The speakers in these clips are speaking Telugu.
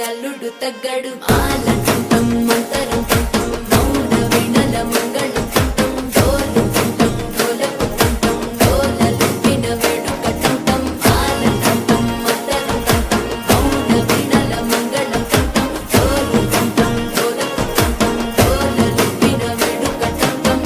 అల్లుడు తగ్గడు ఆలంటం మంతరం తంతం మౌన వినల మంగళం తంతం డోలు తంతం డోలకు తంతం డోలలు విన వేడుక తంతం ఆలంటం మంతరం తంతం మౌన వినల మంగళం తంతం డోలు తంతం డోలకు తంతం డోలలు విన వేడుక తంతం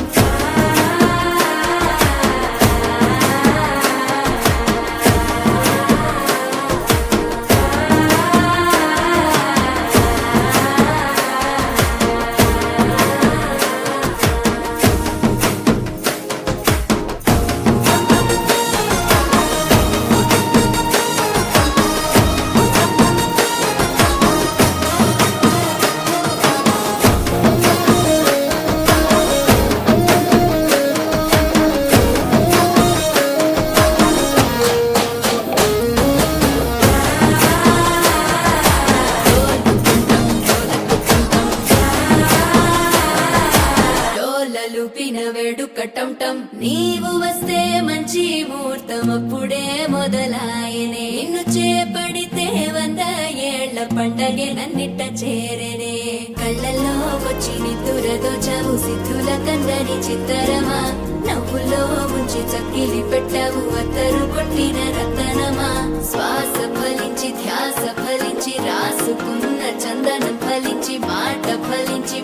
లూపిన వేడుక టంటం నీవు వస్తే మంచి ముహూర్తం అప్పుడే మొదలాయనే నిన్ను చేపడితే 100 ఏళ్ల పండగే నన్నిట్ట చేరనే కళ్ళల్లో వచ్చి నిద్దురదోచావు సిద్ధుల కందని చిత్తరమా నవ్వులో ముంచి చక్కిలి పెట్టావు అత్తరు కొట్టిన రతనమా శ్వాస ఫలించి ధ్యాస ఫలించి రాసుకున్న చందనం ఫలించి మాట ఫలించి